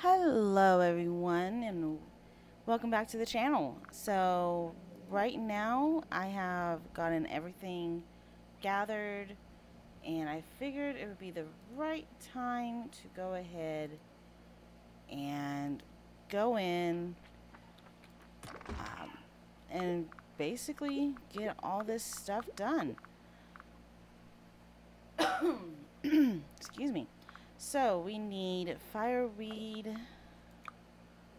Hello everyone and welcome back to the channel. So right now I have gotten everything gathered and I figured it would be the right time to go ahead and go in and basically get all this stuff done. Excuse me. So we need fireweed.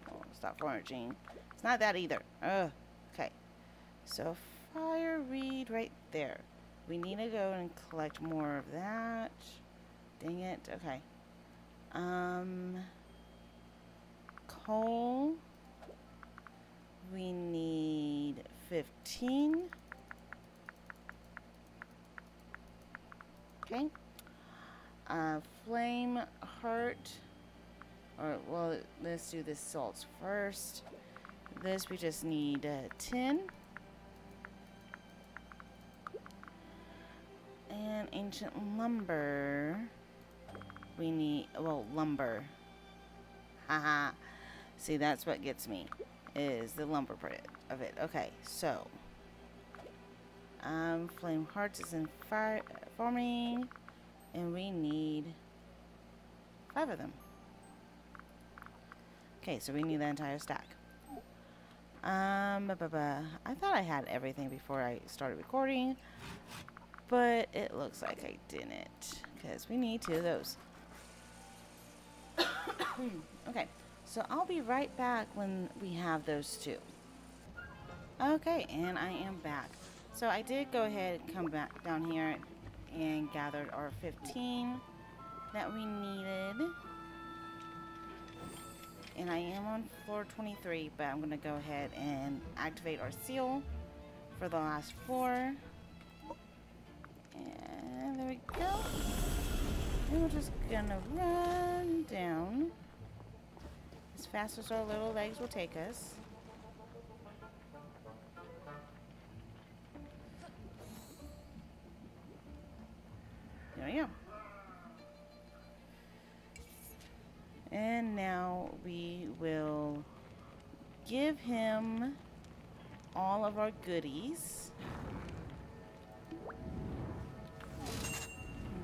Oh, stop foraging. It's not that either. Ugh. Okay. So fireweed right there. We need to go and collect more of that. Dang it. Okay. Coal. We need 15. Okay. Flame heart. Or, well, let's do this salts first. This we just need 10. And ancient lumber. We need, well, lumber. Haha. See, that's what gets me, is the lumber part of it. Okay, so. Flame hearts is in farming. And we need 5 of them. Okay, so we need the entire stack. I thought I had everything before I started recording, but it looks like I didn't, because we need 2 of those. Okay, so I'll be right back when we have those 2. Okay, and I am back. So I did go ahead and come back down here and gathered our 15 that we needed. And I am on floor 23, but I'm going to go ahead and activate our seal for the last floor. And there we go. And we're just going to run down as fast as our little legs will take us. There we go. And now we will give him all of our goodies.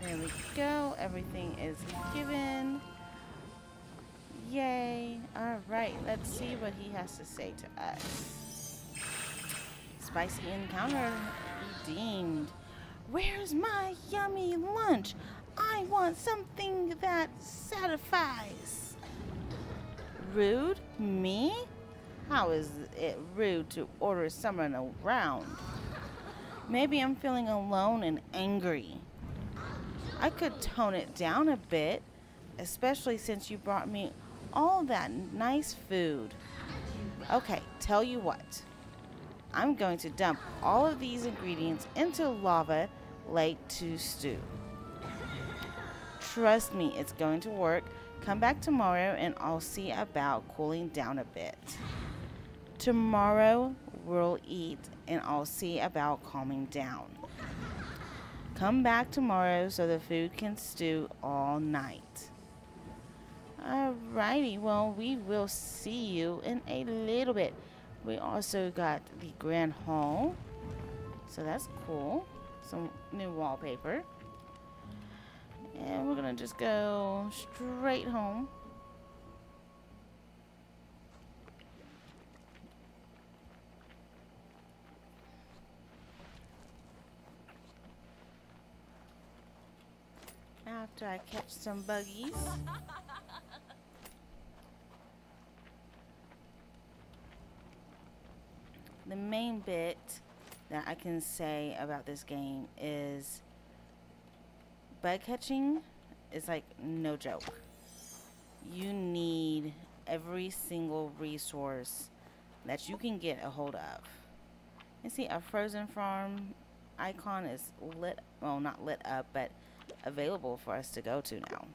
There we go. Everything is given. Yay. Alright, let's see what he has to say to us. Spicy encounter redeemed. Where's my yummy lunch? I want something that satisfies. Rude? Me? How is it rude to order someone around? Maybe I'm feeling alone and angry. I could tone it down a bit, especially since you brought me all that nice food. Okay, tell you what. I'm going to dump all of these ingredients into lava lake to stew. Trust me, it's going to work. Come back tomorrow and I'll see about cooling down a bit. Tomorrow we'll eat and I'll see about calming down. Come back tomorrow so the food can stew all night. Alrighty, well, we will see you in a little bit. We also got the grand hall, so that's cool. Some new wallpaper. And we're gonna just go straight home. After I catch some buggies. The main bit that I can say about this game is bug catching is like no joke. You need every single resource that you can get a hold of. You see, our frozen farm icon is lit, well, not lit up, but available for us to go to now.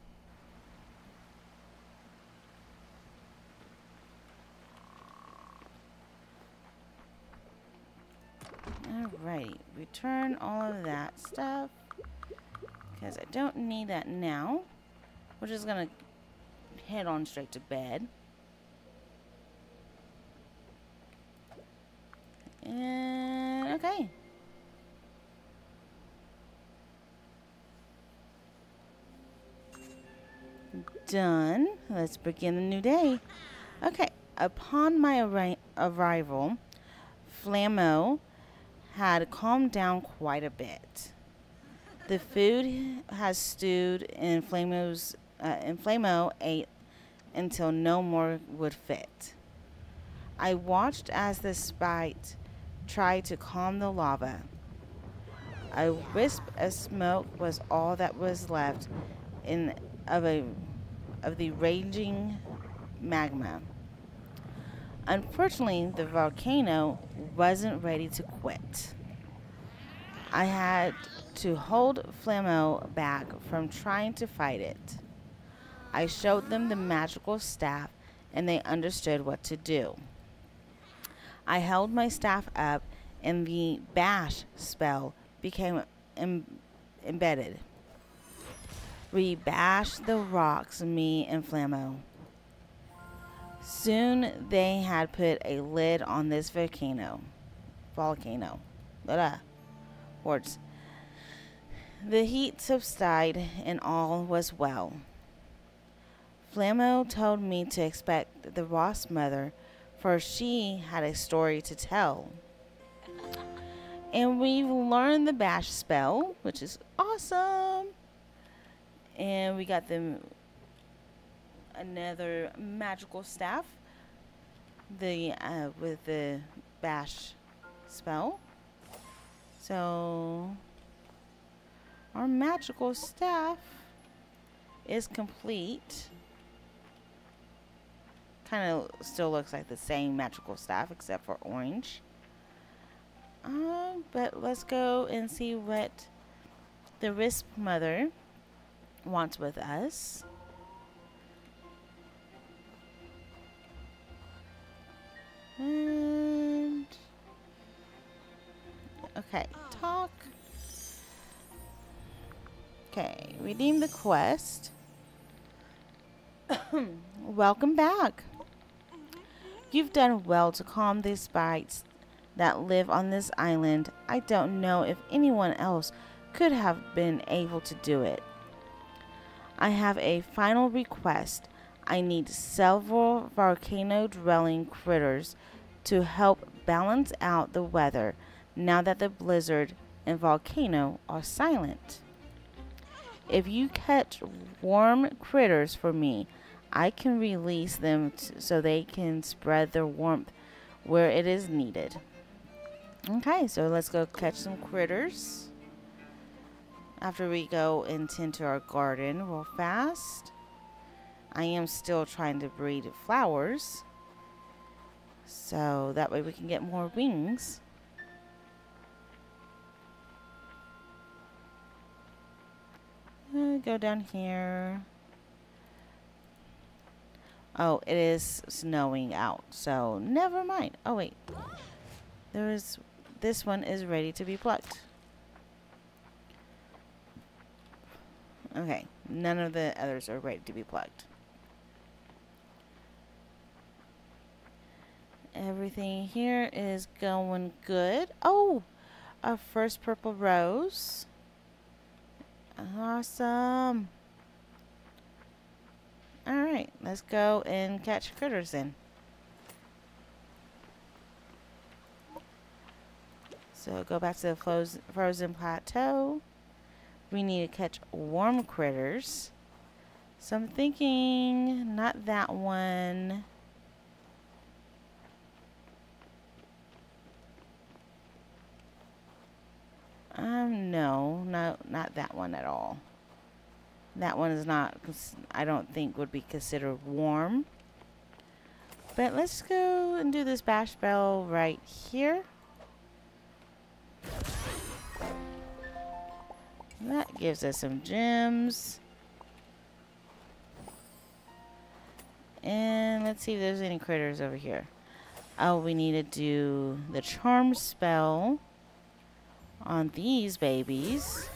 Alrighty, return all of that stuff because I don't need that now. We're just gonna head on straight to bed. And okay. Done. Let's begin the new day. Okay. Upon my arrival, Flammo had calmed down quite a bit. The food has stewed and Flammo ate until no more would fit. I watched as the sprite tried to calm the lava. A wisp of smoke was all that was left of the raging magma. Unfortunately, the volcano wasn't ready to quit. I had to hold Flammo back from trying to fight it. I showed them the magical staff and they understood what to do. I held my staff up and the bash spell became embedded. We bashed the rocks, me and Flammo. Soon they had put a lid on this volcano. Words. The heat subsided and all was well. Flammo told me to expect the Wasp Mother, for she had a story to tell. And we've learned the bash spell, which is awesome. And we got them another magical staff. With the bash spell. So our magical staff is complete. Kind of still looks like the same magical staff except for orange. But let's go and see what the Wisp Mother wants with us. And okay, talk. Okay, redeem the quest. Welcome back. You've done well to calm these sprites that live on this island. I don't know if anyone else could have been able to do it. I have a final request. I need several volcano-dwelling critters to help balance out the weather now that the blizzard and volcano are silent. If you catch warm critters for me, I can release them so they can spread their warmth where it is needed. Okay, so let's go catch some critters. After we go and tend to our garden real fast. I am still trying to breed flowers, so that way we can get more wings. Go down here. Oh, it is snowing out, so never mind. Oh wait, this one is ready to be plucked. Okay, none of the others are ready to be plucked. Everything here is going good. Oh, our first purple rose. Awesome. Alright, let's go and catch critters then. So go back to the frozen plateau. We need to catch warm critters. So I'm thinking not that one. No, not that one at all. That one is not, I don't think would be considered warm. But let's go and do this bash spell right here. That gives us some gems. And let's see if there's any critters over here. Oh, we need to do the charm spell on these babies.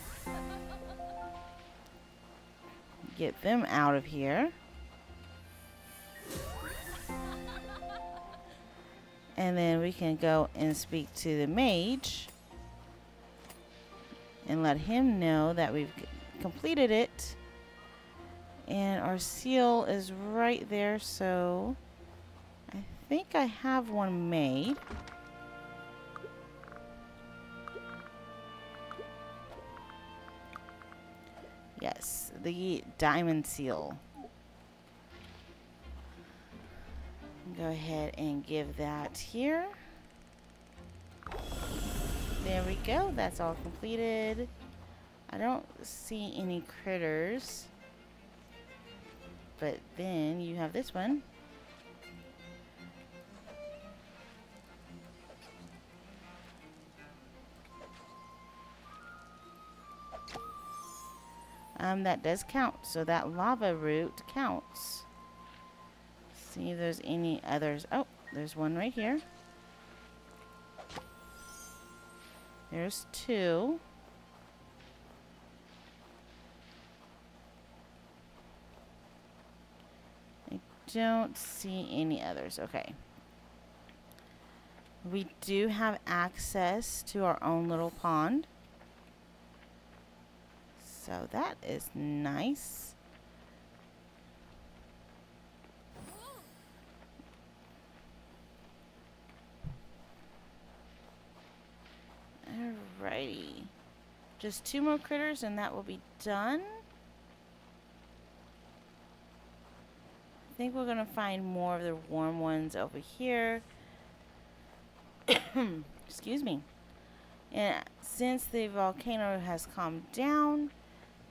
Get them out of here. And then we can go and speak to the mage and let him know that we've completed it. And our seal is right there, so I think I have one made. Yes, the diamond seal. Go ahead and give that here. There we go. That's all completed. I don't see any critters. But then you have this one. That does count. So that lava root counts. See if there's any others. Oh, there's one right here. There's two. I don't see any others. Okay. We do have access to our own little pond. So that is nice. Alrighty. Just two more critters and that will be done. I think we're going to find more of the warm ones over here. Excuse me. And since the volcano has calmed down,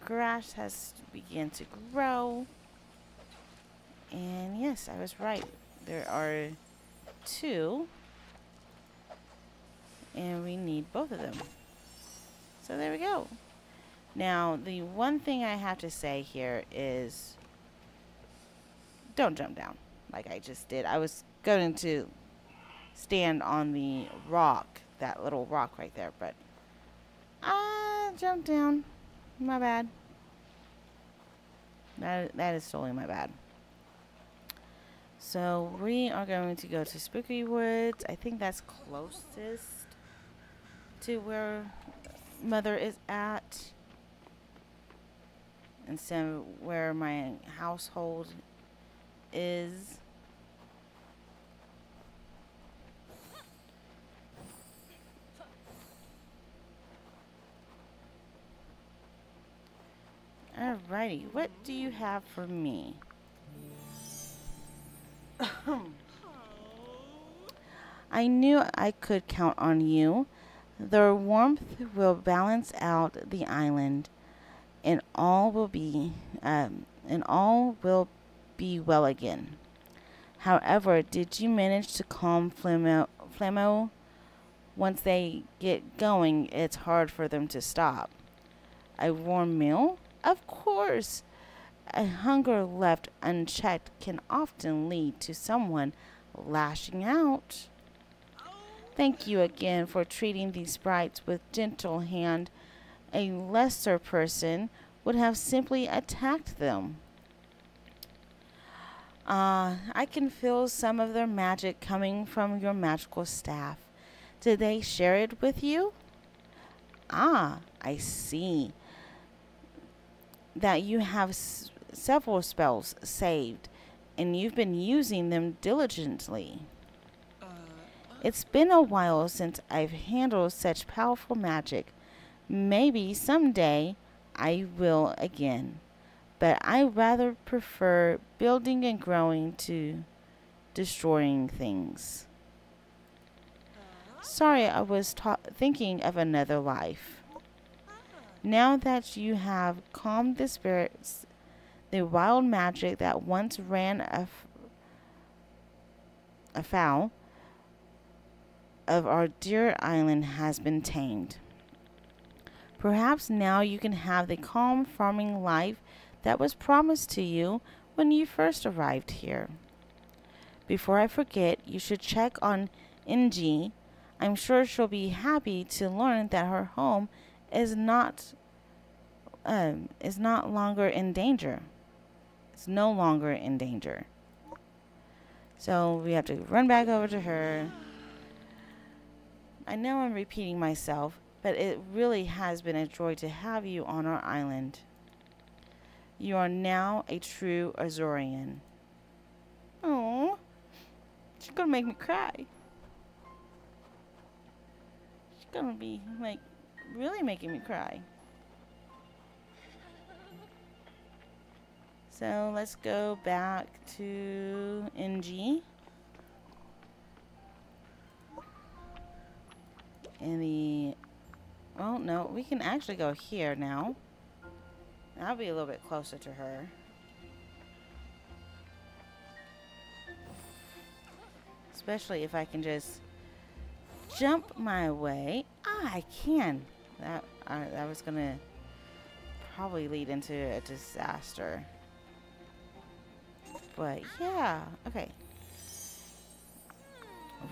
grass has begun to grow. And yes, I was right. There are two. And we need both of them. So there we go. Now, the one thing I have to say here is don't jump down like I just did. I was going to stand on the rock, that little rock right there, but I jumped down. My bad. That is totally my bad. So we are going to go to Spooky Woods. I think that's closest to where Mother is at, and so where my household is. Alrighty, what do you have for me? I knew I could count on you. The warmth will balance out the island, and all will be well again. However, did you manage to calm Flamo? Once they get going, it's hard for them to stop. A warm meal? Of course. A hunger left unchecked can often lead to someone lashing out. Thank you again for treating these sprites with gentle hand. A lesser person would have simply attacked them. I can feel some of their magic coming from your magical staff. Did they share it with you? Ah, I see. That you have several spells saved, and you've been using them diligently. It's been a while since I've handled such powerful magic. Maybe someday I will again, but I rather prefer building and growing to destroying things. Sorry, I was thinking of another life. Now that you have calmed the spirits, the wild magic that once ran afoul of our dear island has been tamed. Perhaps now you can have the calm farming life that was promised to you when you first arrived here. Before I forget, you should check on Inji. I'm sure she'll be happy to learn that her home is not longer in danger. It's no longer in danger. So we have to run back over to her. I know I'm repeating myself, but it really has been a joy to have you on our island. You are now a true Azorian. Oh, she's gonna make me cry. She's gonna be, like, really making me cry. So let's go back to NG. Well, no, we can actually go here now. That'll be a little bit closer to her. Especially if I can just jump my way. I can. That was gonna probably lead into a disaster. But yeah, okay.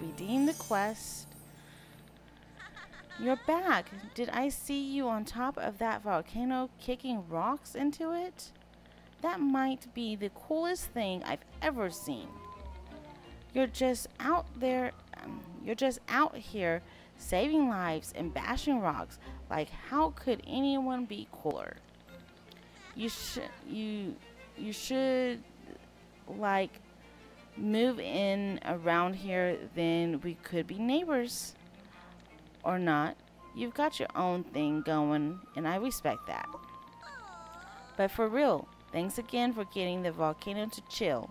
Redeem the quest. You're back. Did I see you on top of that volcano kicking rocks into it? That might be the coolest thing I've ever seen. You're just out there, you're just out here saving lives and bashing rocks. Like, how could anyone be cooler? You should like move in around here, then we could be neighbors. Or not. You've got your own thing going, and I respect that. But for real, thanks again for getting the volcano to chill.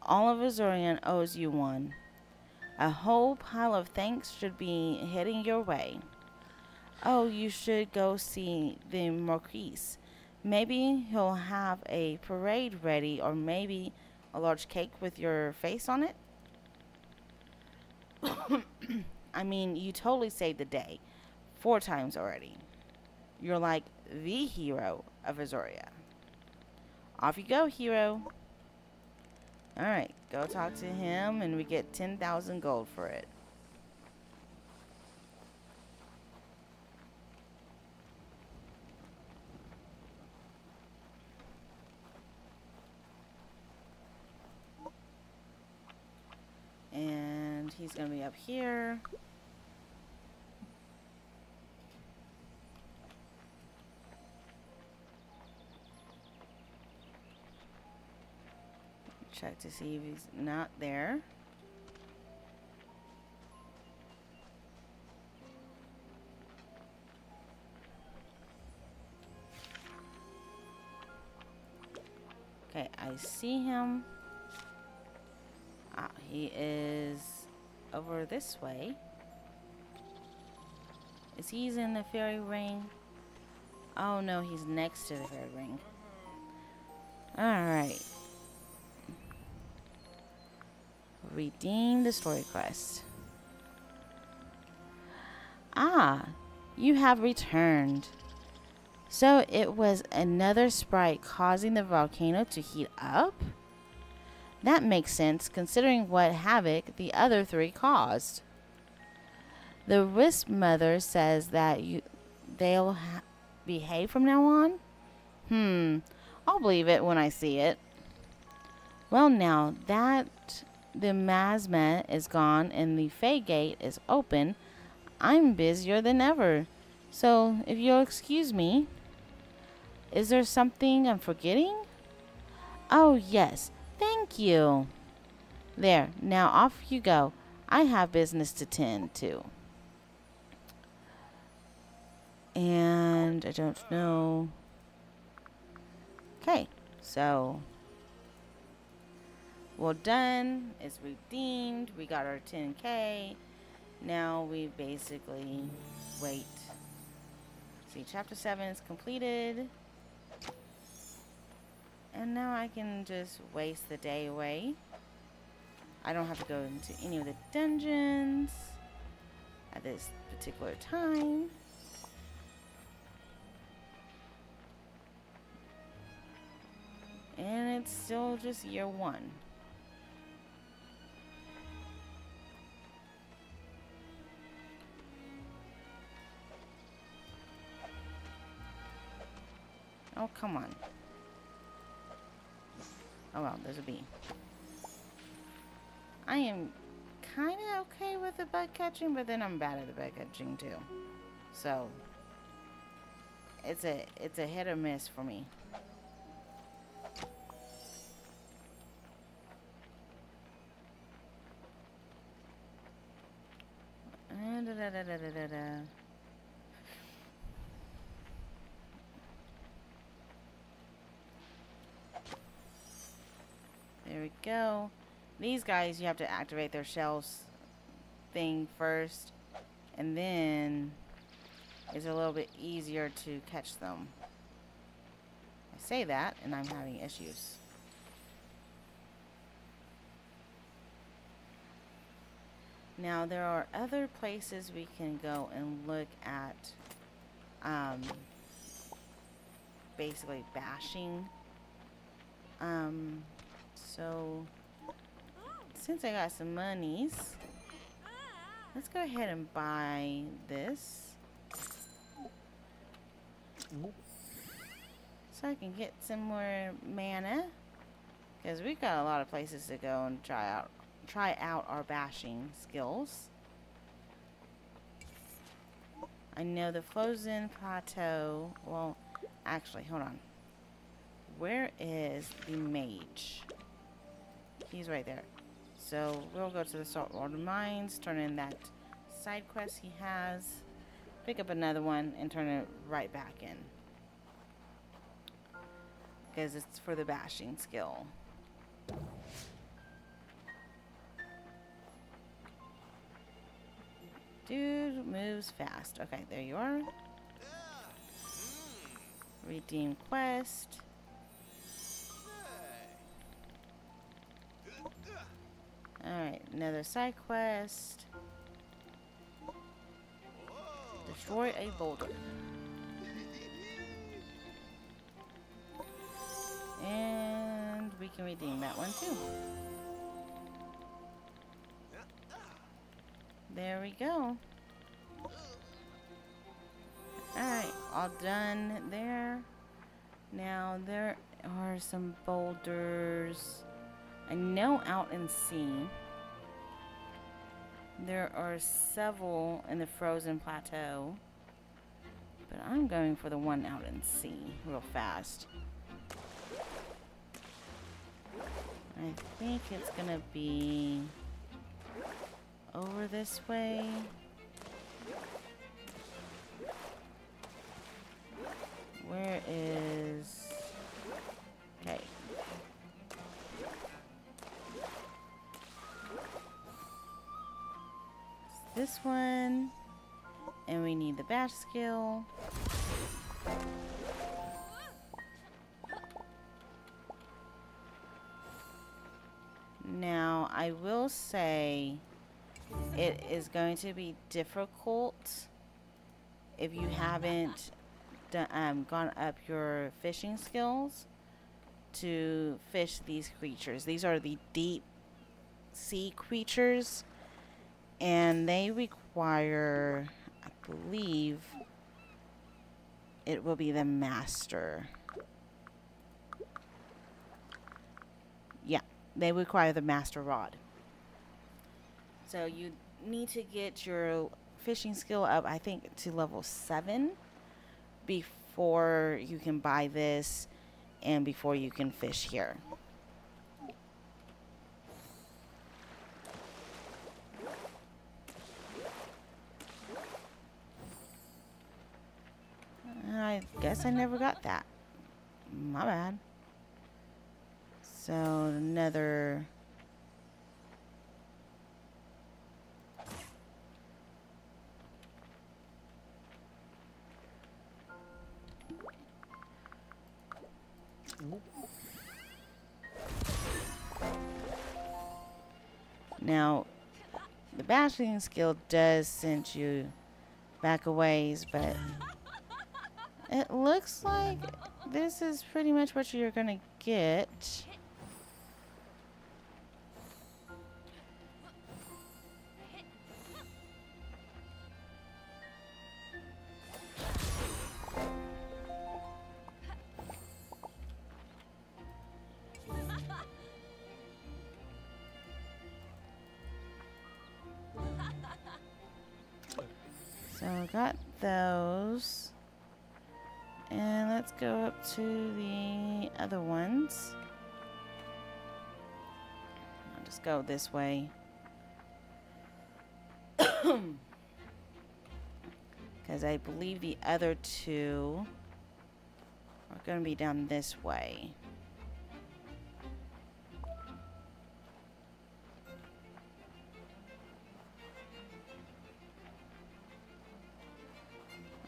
All of Azorian owes you one. A whole pile of thanks should be heading your way. Oh, you should go see the Marquise. Maybe he'll have a parade ready, or maybe a large cake with your face on it. I mean, you totally saved the day. 4 times already. You're like the hero of Azoria. Off you go, hero. Alright, go talk to him and we get 10,000 gold for it. And he's going to be up here. Check to see if he's not there. Okay, I see him. Ah, he is over this way. Is he in the fairy ring? Oh no, he's next to the fairy ring. Alright. Redeem the story quest. Ah, you have returned. So it was another sprite causing the volcano to heat up? That makes sense considering what havoc the other 3 caused. The Wisp Mother says that they'll behave from now on? I'll believe it when I see it. Well, now that the Masma is gone and the Fae Gate is open, I'm busier than ever. So, if you'll excuse me, is there something I'm forgetting? Oh, yes. Thank you. There. Now off you go. I have business to tend to. And I don't know. Okay. So, well done. It's redeemed. We got our 10K. Now we basically wait. See, chapter 7 is completed. And now I can just waste the day away. I don't have to go into any of the dungeons at this particular time. And it's still just year 1. Oh, come on. Oh well, there's a bee. I am kind of okay with the bug catching, but then I'm bad at the bug catching too. So it's a hit or miss for me. There we go. These guys, you have to activate their shells thing first, and then it's a little bit easier to catch them. I say that, and I'm having issues. Now, there are other places we can go and look at, basically bashing. So, since I got some monies, let's go ahead and buy this. So I can get some more mana. Because we've got a lot of places to go and try out our bashing skills. I know the frozen plateau. Well, actually, hold on. Where is the mage? He's right there. So we'll go to the saltwater mines, turn in that side quest he has, pick up another one, and turn it right back in. Because it's for the bashing skill. Dude moves fast. Okay, there you are. Redeem quest. Alright, another side quest. Destroy a boulder. And we can redeem that one too. There we go. Alright, all done there. Now there are some boulders. I know out in sea. There are several in the frozen plateau. But I'm going for the one out in sea real fast. I think it's gonna be over this way. Where is... Okay. It's this one. And we need the bash skill. Now, I will say it is going to be difficult if you haven't gone up your fishing skills to fish these creatures. These are the deep sea creatures, and they require, I believe, it will be the master. Yeah, they require the master rod. So you need to get your fishing skill up, I think, to level 7 before you can buy this and before you can fish here. I guess I never got that. My bad. So another... Now, the bashing skill does send you back a ways, but it looks like this is pretty much what you're gonna get. So got those. And let's go up to the other ones. I'll just go this way. Because I believe the other two are going to be down this way.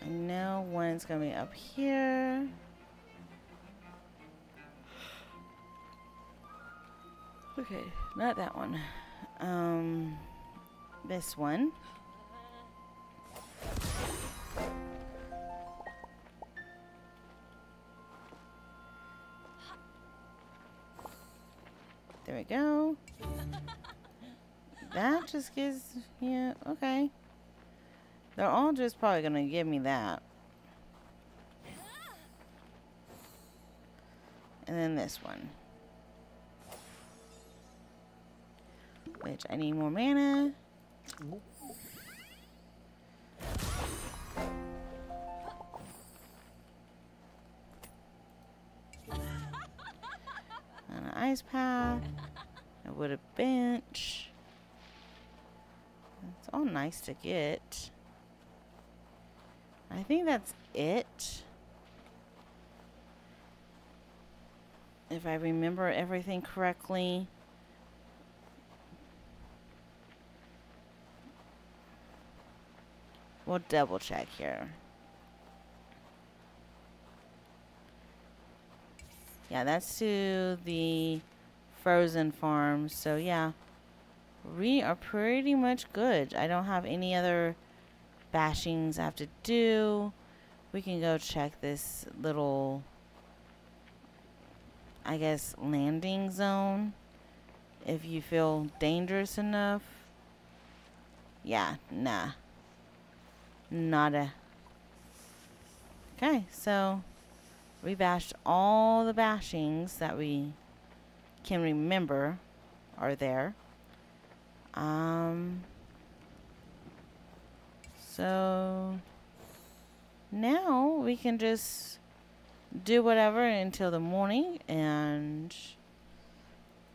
I know one's going to be up here. Okay, not that one. This one. There we go. That just gives, yeah, okay. They're all just probably gonna give me that. And then this one. Which I need more mana. And an ice path. A wooded bench. It's all nice to get. I think that's it. If I remember everything correctly. We'll double check here. Yeah, that's to the frozen farm. So yeah, we are pretty much good. I don't have any other bashings I have to do. We can go check this little, I guess, landing zone if you feel dangerous enough. Yeah, nah. Nada. Okay, so we bashed all the bashings that we can remember are there. So now we can just do whatever until the morning and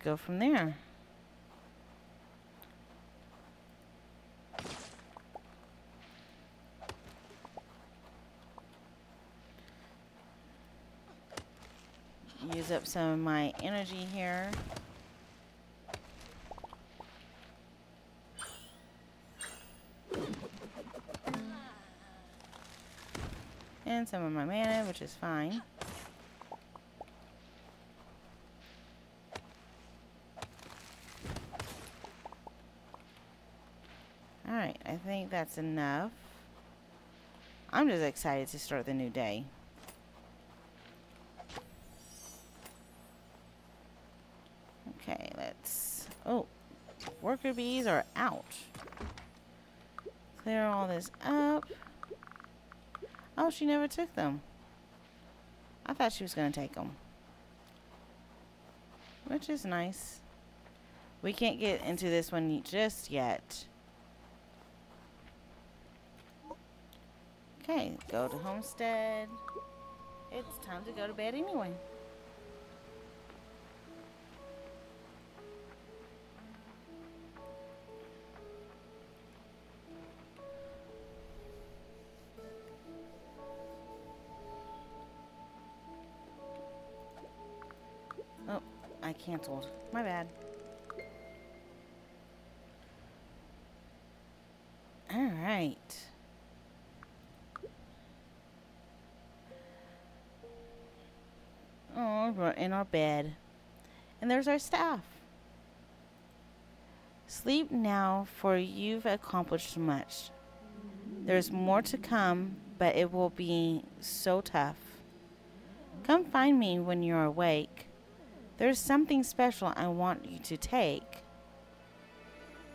go from there. Use up some of my energy here. And some of my mana, which is fine. Alright, I think that's enough. I'm just excited to start the new day. Okay, let's... Oh, worker bees are out. Clear all this up. Oh, she never took them. I thought she was going to take them. Which is nice. We can't get into this one just yet. Okay, go to homestead. It's time to go to bed anyway. Oh, I canceled. My bad. All right. Oh, we're in our bed. And there's our staff. Sleep now, for you've accomplished much. There's more to come, but it will be so tough. Come find me when you're awake. There's something special I want you to take.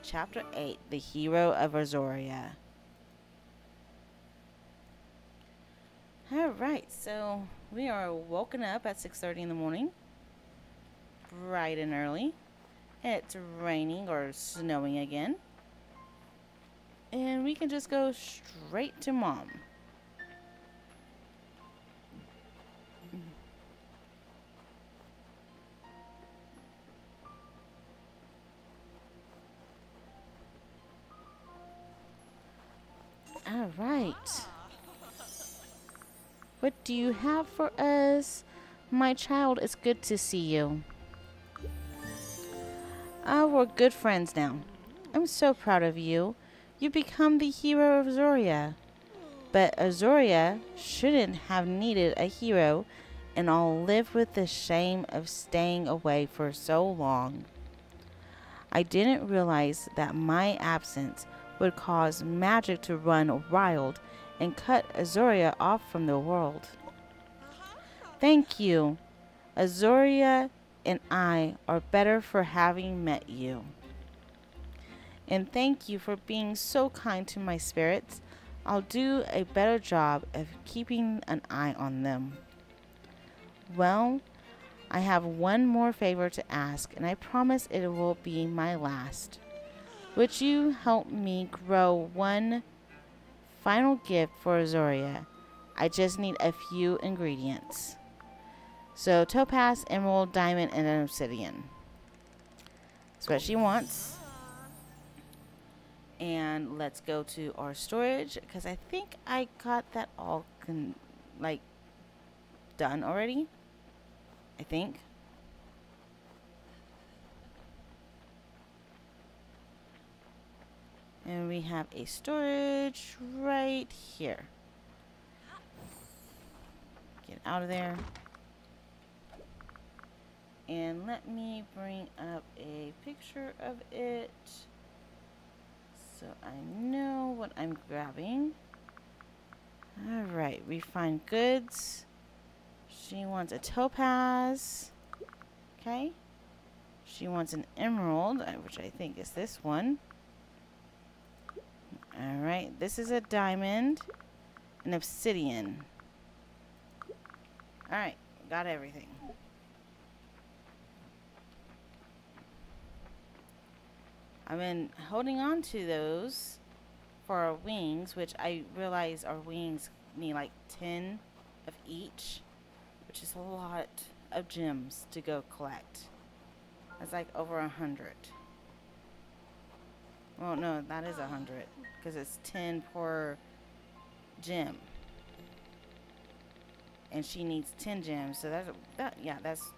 Chapter 8, The Hero of Azoria. Alright, so we are woken up at 6:30 in the morning. Bright and early. It's raining or snowing again. And we can just go straight to Mom. All right. What do you have for us? My child, it's good to see you. We're good friends now. I'm so proud of you. You become the hero of Zoria. But Azoria shouldn't have needed a hero, and I'll live with the shame of staying away for so long. I didn't realize that my absence would cause magic to run wild and cut Azoria off from the world. Thank you. Azoria and I are better for having met you. And thank you for being so kind to my spirits. I'll do a better job of keeping an eye on them. Well, I have one more favor to ask, and I promise it will be my last. Would you help me grow one final gift for Azoria? I just need a few ingredients. So, topaz, emerald, diamond, and an obsidian. That's what she wants. And let's go to our storage, because I think I got that all done already. I think. And we have a storage right here. Get out of there. And let me bring up a picture of it so I know what I'm grabbing. Alright, refined goods. She wants a topaz. Okay. She wants an emerald, which I think is this one. Alright, this is a diamond. An obsidian. Alright, got everything. I've been holding on to those for our wings, which I realize our wings need like 10 of each, which is a lot of gems to go collect. That's like over 100. Well, no, that is 100 because it's 10 per gem, and she needs 10 gems. So that's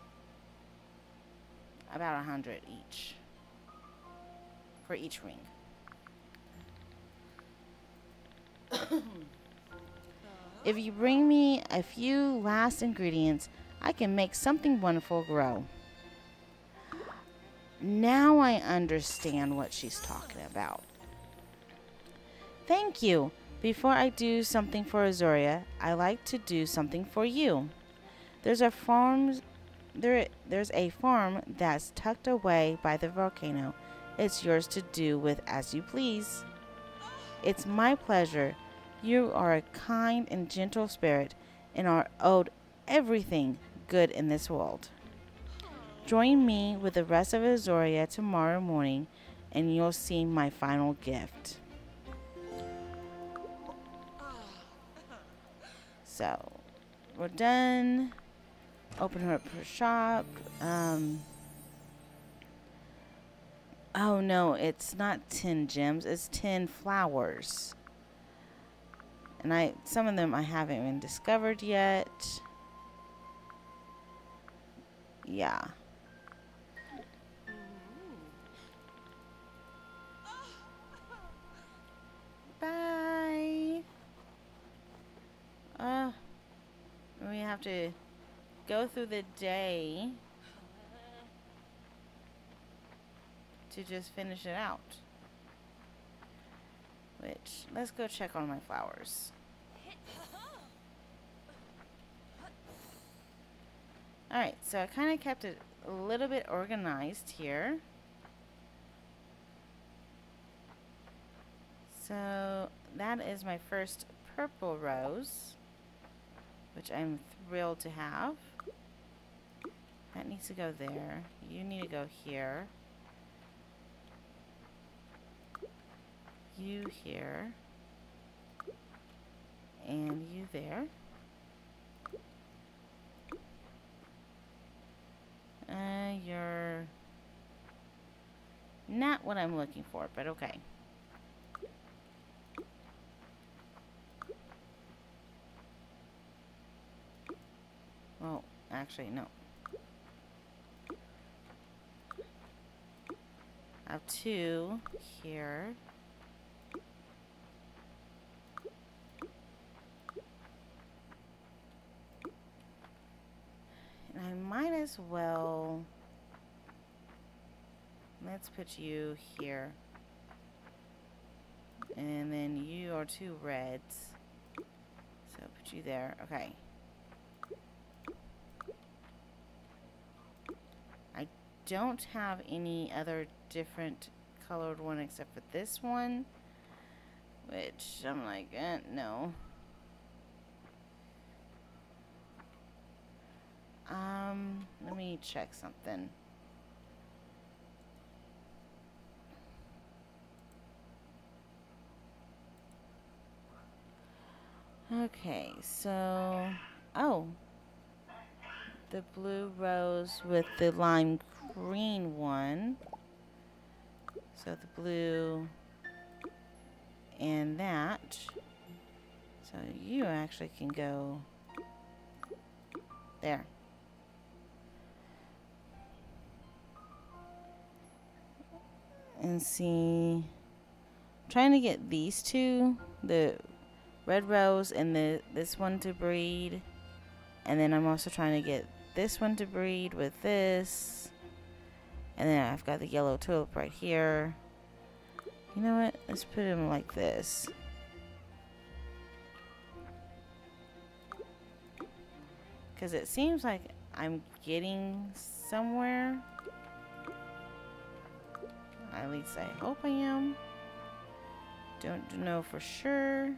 about 100 each for each ring. If you bring me a few last ingredients, I can make something wonderful grow. Now I understand what she's talking about. Thank you. Before I do something for Azoria, I like to do something for you. There's a farm that's tucked away by the volcano. It's yours to do with as you please. It's my pleasure. You are a kind and gentle spirit and are owed everything good in this world. Join me with the rest of Azoria tomorrow morning and you'll see my final gift. So, we're done. Open her up her shop. Oh no, it's not 10 gems, it's 10 flowers. And some of them I haven't even discovered yet. Yeah. Bye. We have to go through the day to just finish it out. Which, let's go check on my flowers. Alright, so I kind of kept it a little bit organized here. So that is my first purple rose, which I'm thrilled to have. That needs to go there. You need to go here. you here. And you there. You're not what I'm looking for, but okay. Well, actually, no. I have 2 here. And I might as well... Let's put you here. And then you are 2 reds. So put you there. Okay. I don't have any other different colored one except for this one. Which I'm like, no. Let me check something. Okay, so, oh, the blue rose with the lime green one. So the blue and that. So you actually can go there. And see, I'm trying to get these 2, the red rose and this one to breed. And then I'm also trying to get this one to breed with this. And then I've got the yellow tulip right here. You know what? Let's put him like this. Because it seems like I'm getting somewhere. At least I hope I am. Don't know for sure.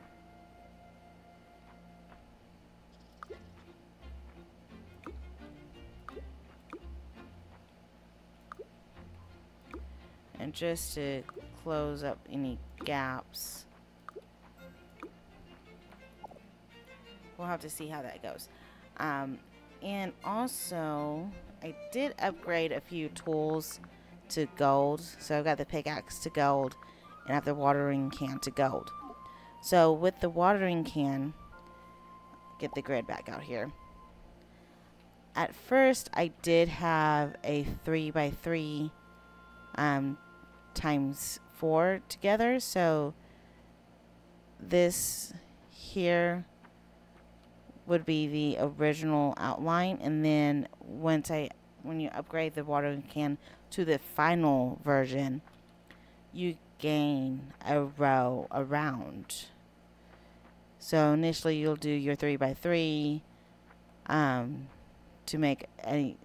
And just to close up any gaps, we'll have to see how that goes. And also, I did upgrade a few tools to gold. So I've got the pickaxe to gold, and I have the watering can to gold. So with the watering can, get the grid back out here. At first, I did have a 3x3 times 4 together. So this here would be the original outline, and then when you upgrade the watering can to the final version, you gain a row around. So initially you'll do your 3x3 to make a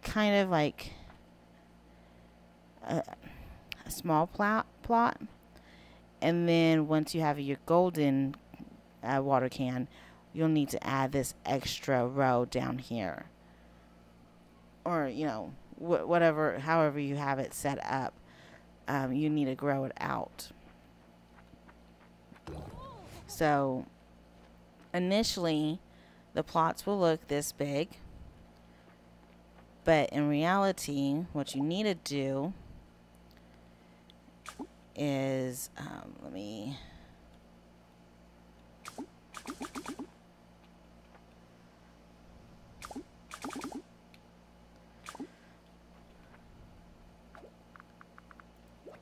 kind of like a small plot, and then once you have your golden water can, you'll need to add this extra row down here, or you know, whatever, however you have it set up. You need to grow it out. So initially the plots will look this big, but in reality what you need to do is let me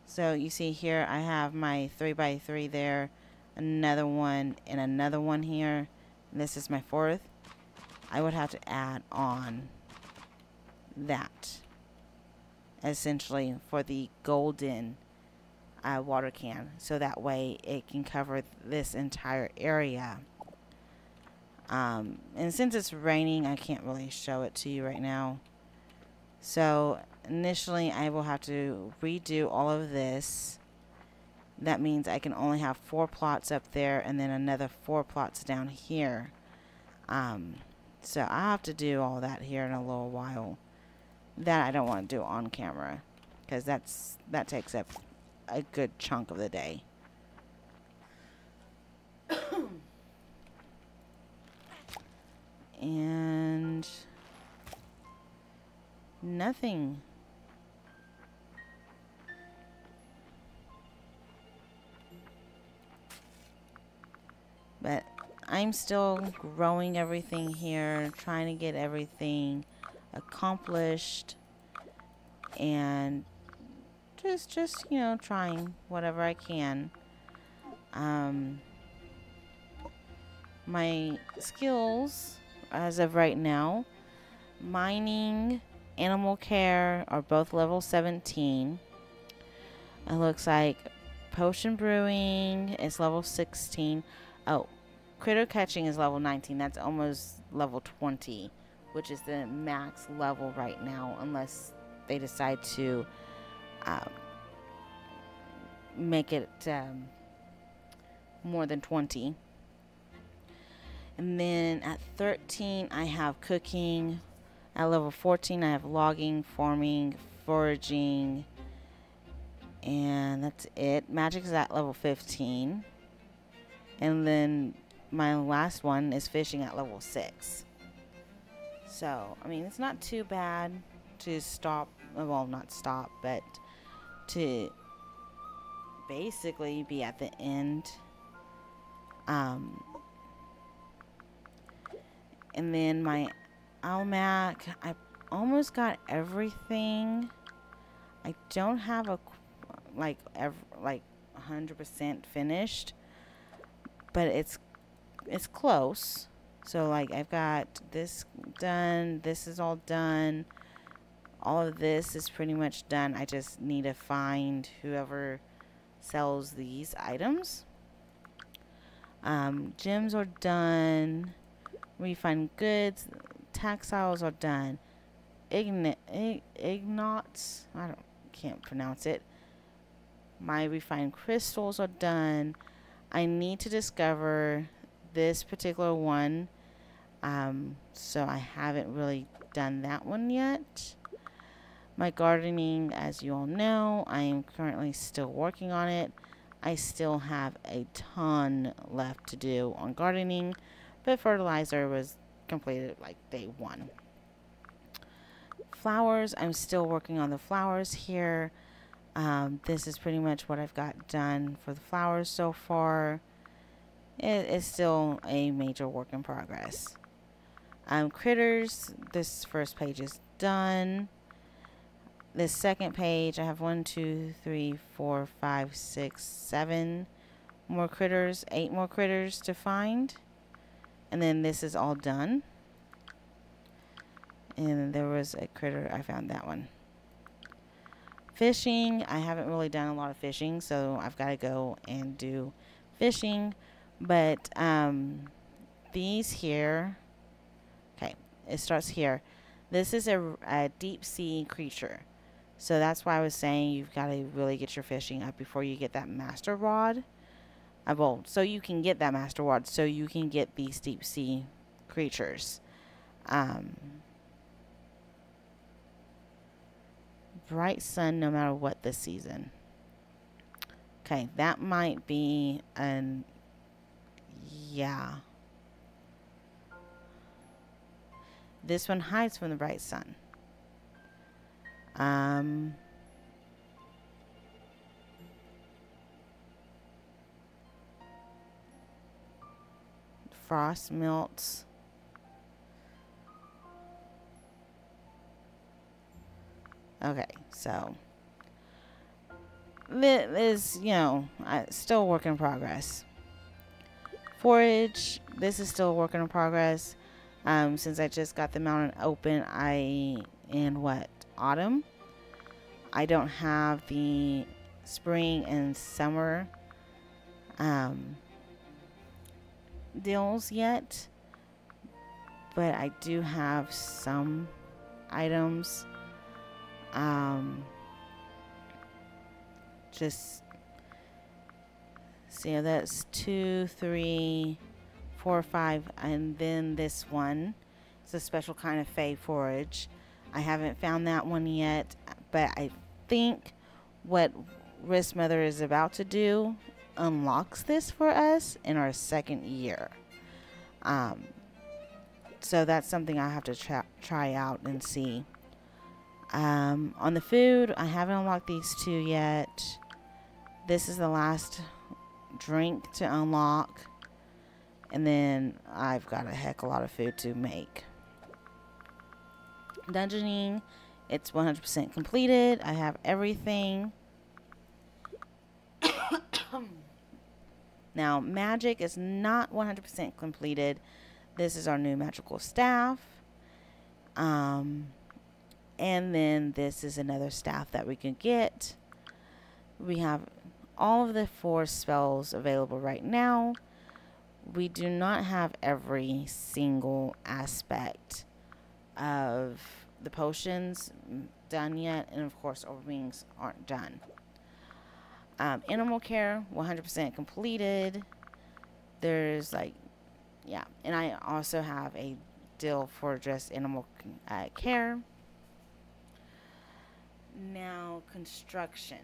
so you see here I have my 3x3 there, another one and another one here, and this is my 4th. I would have to add on that essentially for the golden water can, so that way it can cover this entire area. And since it's raining, I can't really show it to you right now. So initially I will have to redo all of this. That means I can only have 4 plots up there and then another 4 plots down here. So I have to do all that here in a little while. That I don't want to do on camera, because that takes up a good chunk of the day. And nothing. But I'm still growing everything here, trying to get everything accomplished, and just you know, trying whatever I can. My skills as of right now, mining, animal care are both level 17. It looks like potion brewing is level 16. Oh, critter catching is level 19. That's almost level 20, which is the max level right now, unless they decide to make it more than 20. And then at 13, I have cooking. At level 14, I have logging, farming, foraging, and that's it. Magic is at level 15. And then my last one is fishing at level 6. So, I mean, it's not too bad to stop. Well, not stop, but to basically be at the end. And then my almanac, I almost got everything. I don't have a like 100% finished, but it's close. So like I've got this done, this is all done, all of this is pretty much done. I just need to find whoever sells these items. Gems are done. Refined goods, textiles are done. Ignots, can't pronounce it. My refined crystals are done. I need to discover this particular one. So I haven't really done that one yet. My gardening, as you all know, I am currently still working on it. I still have a ton left to do on gardening, but fertilizer was completed like day 1. Flowers, I'm still working on the flowers here. This is pretty much what I've got done for the flowers so far. It is still a major work in progress. Critters, this first page is done. This second page, I have 1, 2, 3, 4, 5, 6, 7 more critters, 8 more critters to find. And then this is all done. And there was a critter, I found that one. Fishing, I haven't really done a lot of fishing, so I've got to go and do fishing. But these here, okay, it starts here. This is a deep sea creature. So that's why I was saying you've got to really get your fishing up before you get that master rod. Well, so you can get that master rod, so you can get these deep sea creatures. Bright sun no matter what this season. Okay, that might be an... yeah. This one hides from the bright sun. Frost melts. Okay, so this is, you know, still a work in progress. Forage, this is still a work in progress. Since I just got the mountain open, autumn. I don't have the spring and summer deals yet, but I do have some items. Just see, that's 2, 3, 4, 5, and then this one. It's a special kind of Fae forage. I haven't found that one yet, but I think what Risk Mother is about to do unlocks this for us in our second year. So that's something I have to try out and see. On the food, I haven't unlocked these two yet. This is the last drink to unlock. And then I've got a heck of a lot of food to make. Dungeoning, it's 100% completed. I have everything. Now, magic is not 100% completed. This is our new magical staff. And then this is another staff that we can get. We have all of the 4 spells available right now. We do not have every single aspect of the potions done yet. And of course, our wings aren't done. Animal care, 100% completed. There's like, yeah. And I also have a deal for just animal care. Now, construction.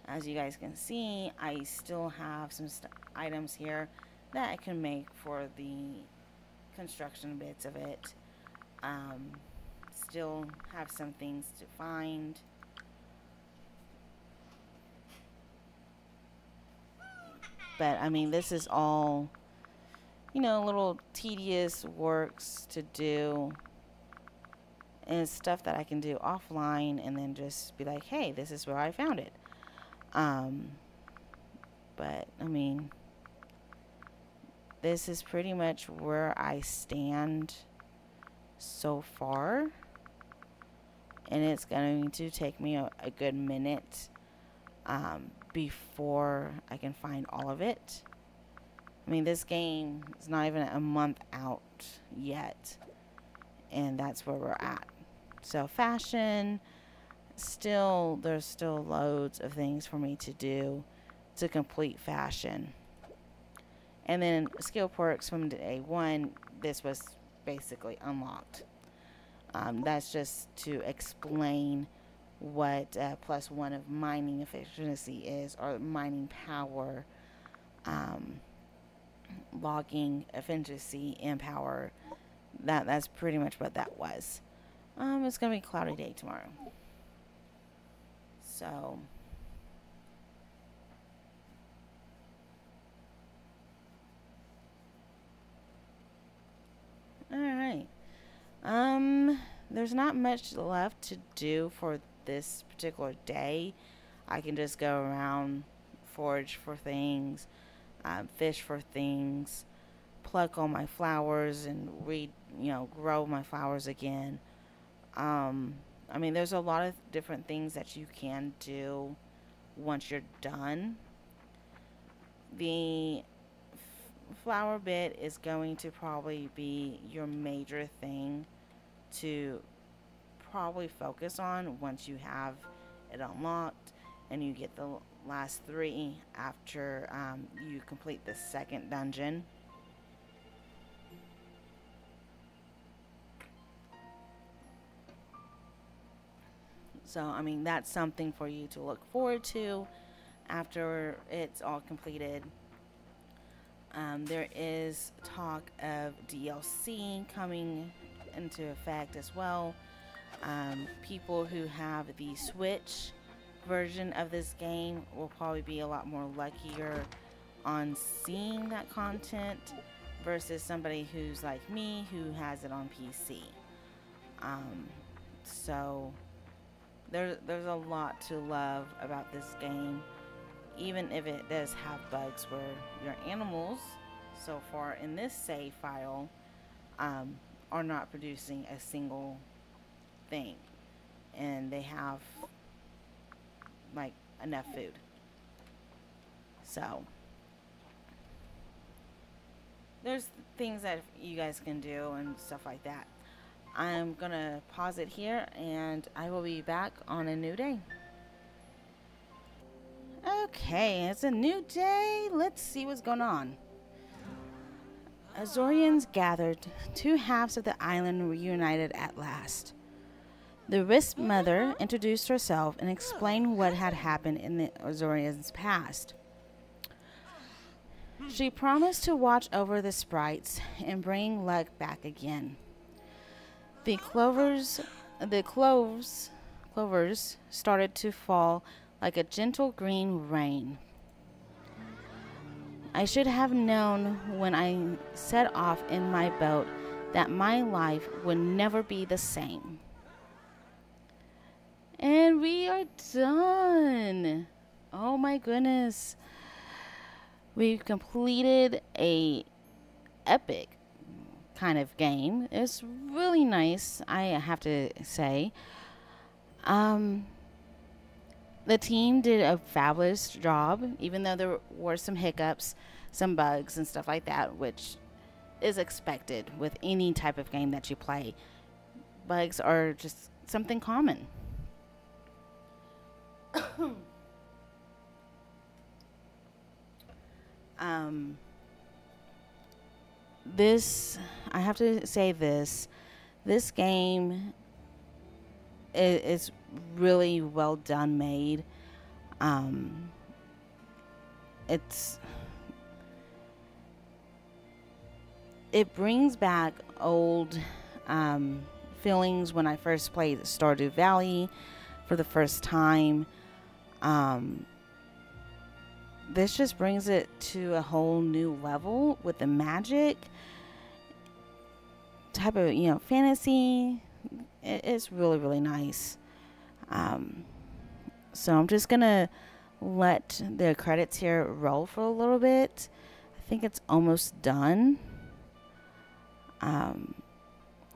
As you guys can see, I still have some items here that I can make for the construction bits of it. Still have some things to find. But I mean, this is all, you know, little tedious works to do. And it's stuff that I can do offline and then just be like, hey, this is where I found it. But I mean, this is pretty much where I stand so far. And it's going to take me a good minute before I can find all of it. I mean, this game is not even a month out yet. And that's where we're at. So fashion, there's still loads of things for me to do to complete fashion. And then skill perks from day 1, this was basically unlocked. That's just to explain what +1 of mining efficiency is, or mining power, logging efficiency and power. That's pretty much what that was. It's gonna be a cloudy day tomorrow. So alright. There's not much left to do for this particular day. I can just go around, forage for things, fish for things, pluck all my flowers and grow my flowers again. I mean, there's a lot of different things that you can do once you're done. The flower bit is going to probably be your major thing to probably focus on once you have it unlocked and you get the last 3 after you complete the second dungeon. So, I mean, that's something for you to look forward to after it's all completed. There is talk of DLC coming into effect as well. People who have the Switch version of this game will probably be a lot more luckier on seeing that content versus somebody who's like me who has it on PC. So there's a lot to love about this game, even if it does have bugs where your animals so far in this save file are not producing a single thing, and they have like enough food. So there's things that you guys can do and stuff like that. I'm gonna pause it here and I will be back on a new day. Okay, it's a new day. Let's see what's going on. Azorians gathered. 2 halves of the island reunited at last. The Wisp mother introduced herself and explained what had happened in the Azorian's past. She promised to watch over the sprites and bring luck back again. The clovers started to fall like a gentle green rain. I should have known when I set off in my boat that my life would never be the same. And we are done. Oh my goodness. We've completed a epic kind of game. It's really nice, I have to say. The team did a fabulous job, even though there were some hiccups, some bugs and stuff like that, which is expected with any type of game that you play. Bugs are just something common. I have to say this game is really well done made. It brings back old feelings when I first played Stardew Valley for the first time. This just brings it to a whole new level with the magic type of, fantasy. It's really, really nice. So I'm just going to let the credits here roll for a little bit. I think it's almost done. And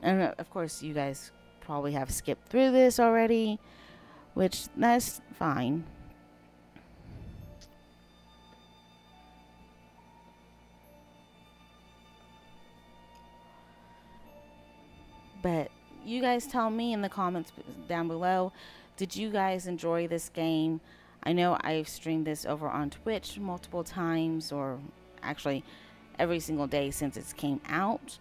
of course, you guys probably have skipped through this already, which that's fine. But you guys tell me in the comments down below, did you guys enjoy this game? I know I've streamed this over on Twitch multiple times, or actually every single day since it came out.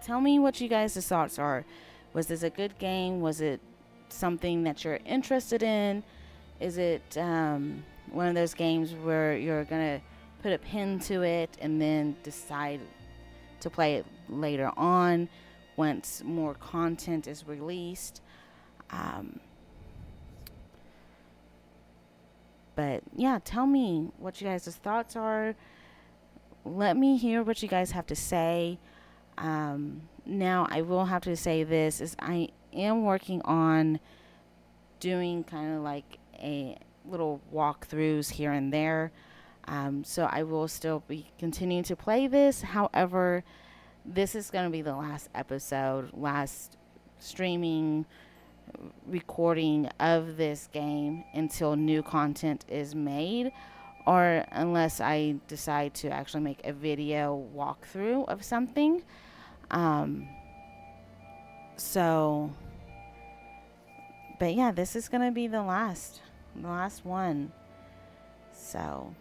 Tell me what you guys' thoughts are. Was this a good game? Was it something that you're interested in? Is it one of those games where you're going to put a pin to it and then decide to play it later on once more content is released? But yeah, tell me what you guys' thoughts are. Let me hear what you guys have to say. Now I will have to say this is I am working on doing kind of like a little walkthroughs here and there. So I will still be continuing to play this. However, this is going to be the last episode, last streaming, recording of this game until new content is made, or unless I decide to actually make a video walkthrough of something. But yeah, this is going to be the last one. So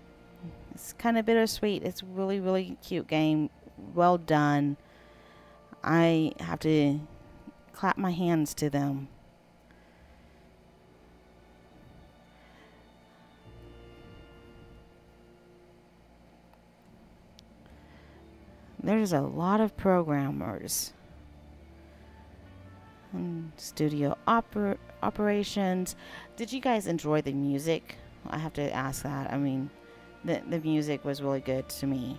it's kind of bittersweet. It's really, really cute game. Well done. I have to clap my hands to them. There's a lot of programmers and studio operations. Did you guys enjoy the music? I have to ask that. I mean, the music was really good to me.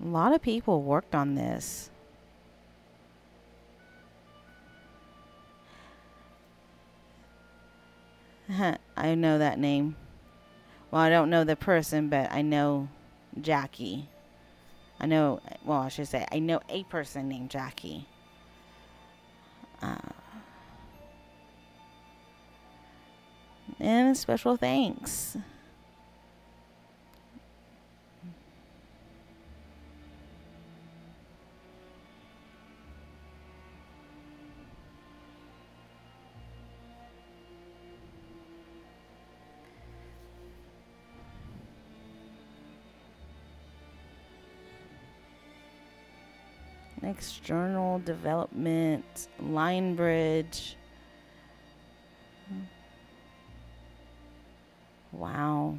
A lot of people worked on this. I know that name. Well, I don't know the person, but I know Jackie. I know a person named Jackie. And special thanks. External development, line bridge. Wow.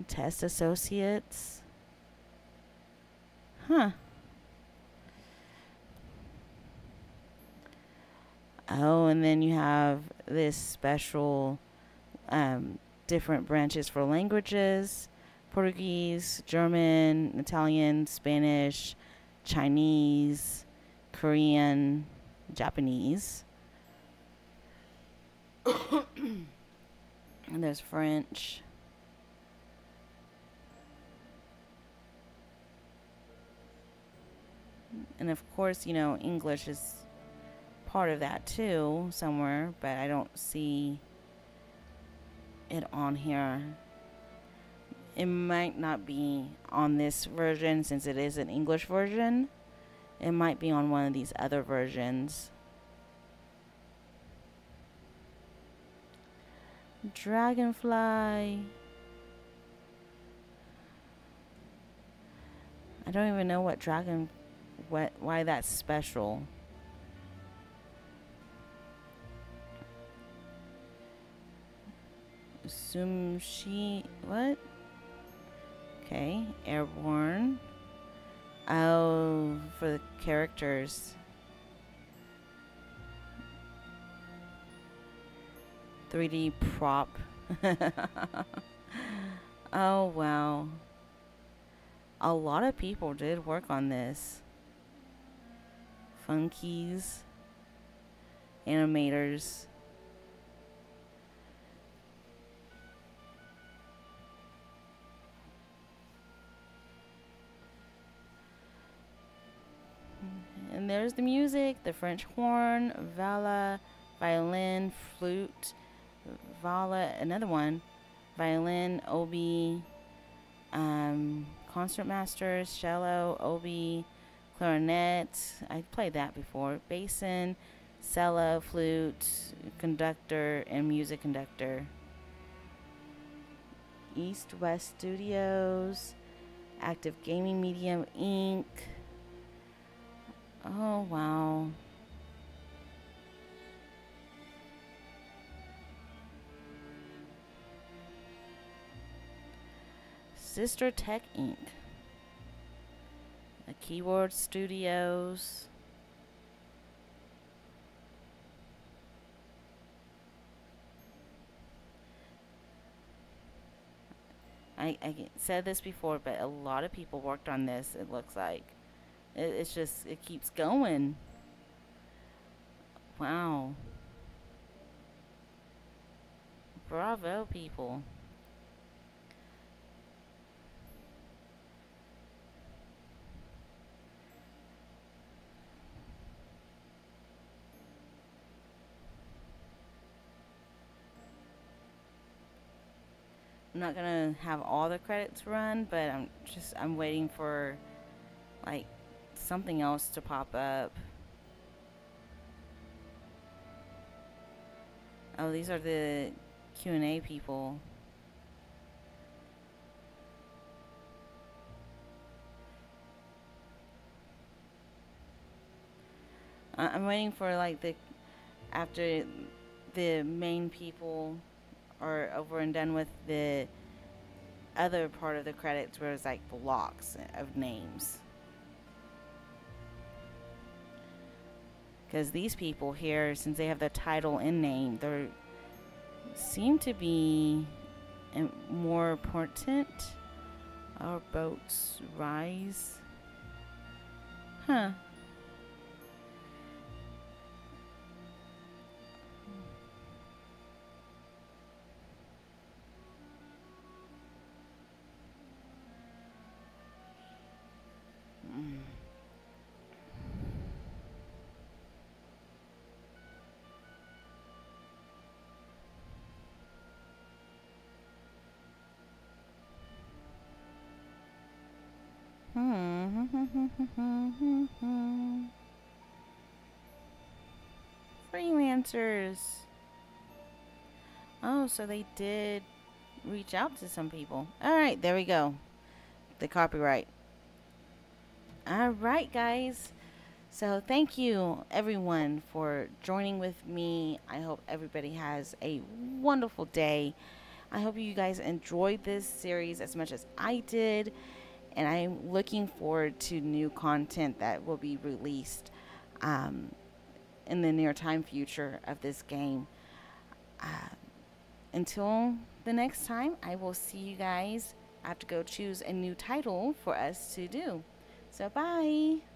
Test associates. Huh. Oh, and then you have this special different branches for languages: Portuguese, German, Italian, Spanish, Chinese, Korean, Japanese. And there's French. And of course, English is part of that too, somewhere, but I don't see it on here. It might not be on this version since it is an English version. It might be on one of these other versions. Dragonfly. I don't even know why that's special. What? Okay, airborne. Oh, for the characters. 3D prop. Oh, wow. A lot of people did work on this. Funkies. Animators. And there's the music, the French horn, viola, violin, flute, another one, violin, oboe, concertmaster, cello, oboe, clarinet. I played that before. Basin, cello, flute, conductor, and music conductor. East West Studios, Active Gaming Medium Inc. Oh, wow. Sister Tech Inc. The Keyboard Studios. I said this before, but a lot of people worked on this, it looks like. It's just, it keeps going. Wow. Bravo, people. I'm not gonna have all the credits run, but I'm waiting for like something else to pop up. Oh, these are the Q&A people. I'm waiting for like after the main people are over and done with, the other part of the credits where it's like blocks of names. Because these people here, since they have the title and name, they seem to be more important. Our boats rise. Huh. Freelancers. Oh, so they did reach out to some people. All right, there we go. The copyright. All right, guys. So thank you everyone for joining with me. I hope everybody has a wonderful day. I hope you guys enjoyed this series as much as I did, and I'm looking forward to new content that will be released in the near time future of this game. Uh, until the next time, I will see you guys. I have to go choose a new title for us to do. So bye.